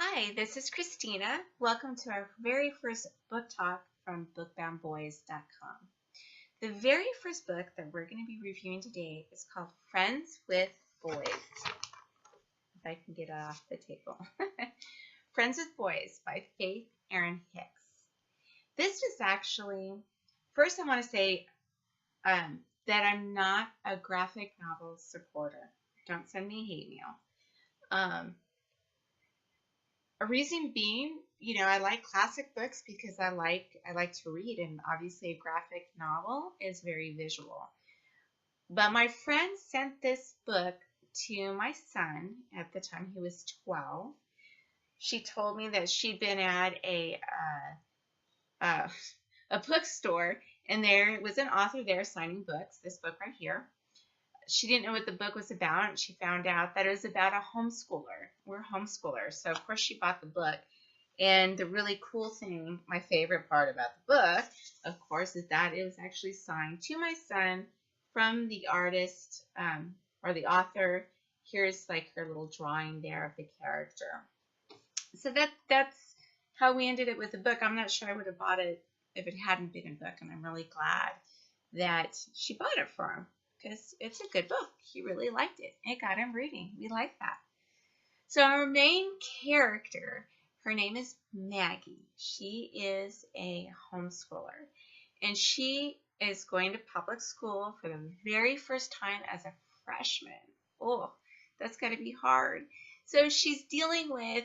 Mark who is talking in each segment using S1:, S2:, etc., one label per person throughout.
S1: Hi, this is Christina. Welcome to our very first book talk from bookboundboys.com. The very first book that we're going to be reviewing today is called Friends with Boys. If I can get it off the table. Friends with Boys by Faith Erin Hicks. This is actually, first I want to say that I'm not a graphic novel supporter. Don't send me hate mail. A reason being, I like classic books because I like to read, and obviously a graphic novel is very visual. But my friend sent this book to my son at the time he was 12. She told me that she'd been at a bookstore, and there was an author there signing books. This book right here. She didn't know what the book was about. She found out that it was about a homeschooler. We're homeschoolers, so of course she bought the book. And the really cool thing, my favorite part about the book, of course, is that it was actually signed to my son from the artist or the author. Here's like her little drawing there of the character. So that's how we ended up with the book. I'm not sure I would have bought it if it hadn't been a book, and I'm really glad that she bought it for him because it's a good book. He really liked it. It got him reading. We like that. So our main character, her name is Maggie. She is a homeschooler, and she is going to public school for the very first time as a freshman. Oh, that's got to be hard. So she's dealing with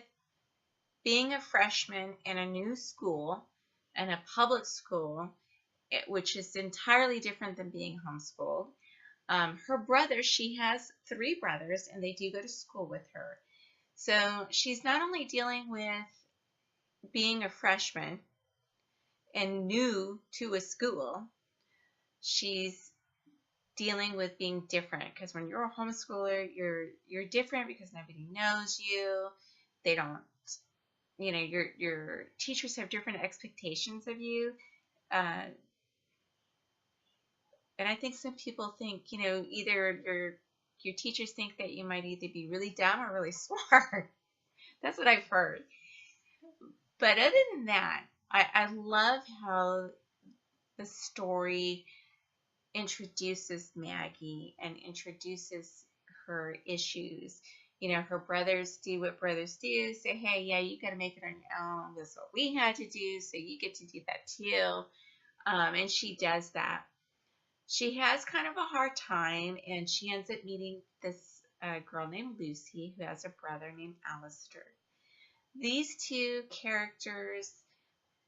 S1: being a freshman in a new school and a public school, which is entirely different than being homeschooled. Her brother, she has 3 brothers, and they do go to school with her. So she's not only dealing with being a freshman and new to a school, she's dealing with being different, because when you're a homeschooler, you're different because nobody knows you. They don't, your teachers have different expectations of you. And I think some people think, either your teachers think that you might either be really dumb or really smart. That's what I've heard. But other than that, I love how the story introduces Maggie and introduces her issues. Her brothers do what brothers do, say, hey, yeah, you got to make it on your own. This is what we had to do, so you get to do that too. And she does that. She has kind of a hard time, and she ends up meeting this girl named Lucy, who has a brother named Alistair. These 2 characters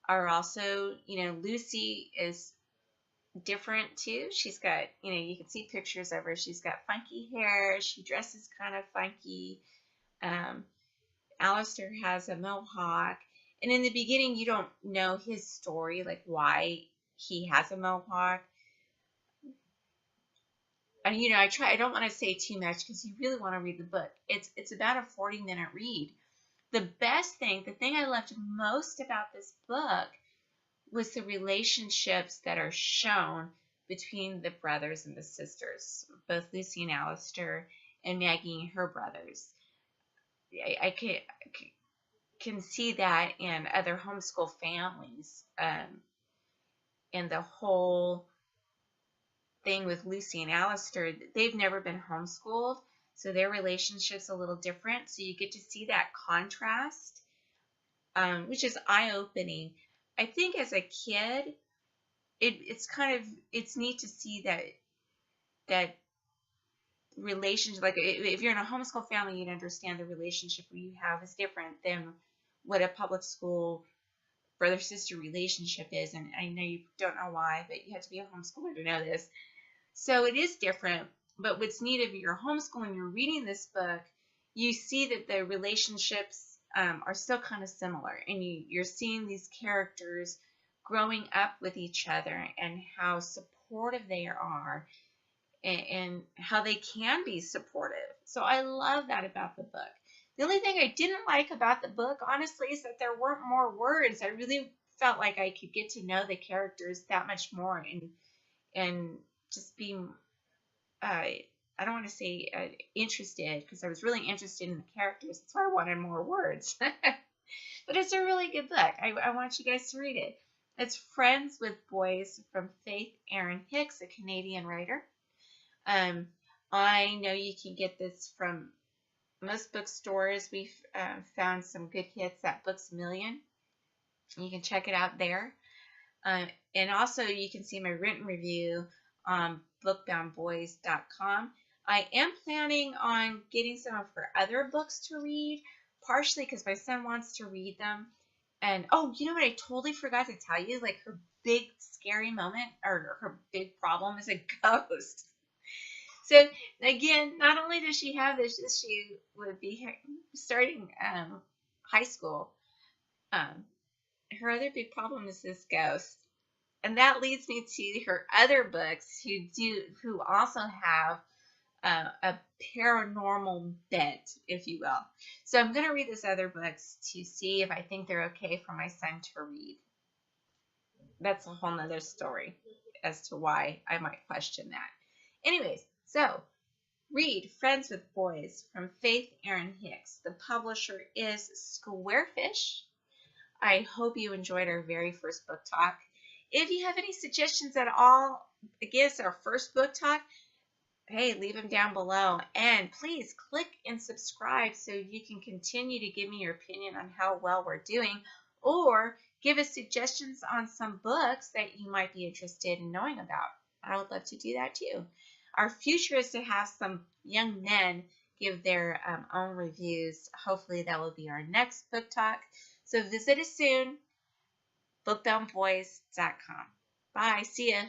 S1: are also, Lucy is different too. She's got, you can see pictures of her. She's got funky hair. She dresses kind of funky. Alistair has a mohawk. And in the beginning, you don't know his story, like why he has a mohawk. And I don't want to say too much because you really want to read the book. It's about a 40-minute read. The thing I loved most about this book was the relationships that are shown between the brothers and the sisters, both Lucy and Alistair, and Maggie and her brothers. I can see that in other homeschool families, and the whole thing with Lucy and Alistair, they've never been homeschooled, so their relationship's a little different. So you get to see that contrast, which is eye-opening. I think as a kid, it's neat to see that relationship. Like if you're in a homeschool family, you'd understand the relationship you have is different than what a public school brother-sister relationship is. And I know you don't know why, but you have to be a homeschooler to know this. So it is different, but what's neat if you're homeschooling, you're reading this book, you see that the relationships are still kind of similar, and you're seeing these characters growing up with each other and how supportive they are, and how they can be supportive. So I love that about the book. The only thing I didn't like about the book, honestly, is that there weren't more words. I really felt like I could get to know the characters that much more, and just being, I don't want to say interested, because I was really interested in the characters. That's why I wanted more words. But it's a really good book. I want you guys to read it. It's Friends with Boys from Faith Erin Hicks, a Canadian writer. I know you can get this from most bookstores. We've found some good hits at Books A Million. You can check it out there. And also you can see my written review on bookboundboys.com. I am planning on getting some of her other books to read, partially because my son wants to read them. And oh, you know what I totally forgot to tell you? Like her big scary moment or her big problem is a ghost. So again, not only does she have this issue with starting high school, her other big problem is this ghost. And that leads me to her other books who also have a paranormal bent, if you will. So I'm going to read those other books to see if I think they're okay for my son to read. That's a whole nother story as to why I might question that. Anyways, so read Friends with Boys from Faith Erin Hicks. The publisher is Squarefish. I hope you enjoyed our very first book talk. If you have any suggestions at all against our first book talk, hey, leave them down below. And please click and subscribe so you can continue to give me your opinion on how well we're doing, or give us suggestions on some books that you might be interested in knowing about. I would love to do that too. Our future is to have some young men give their own reviews. Hopefully that will be our next book talk. So visit us soon, bookboundboys.com. Bye. See ya.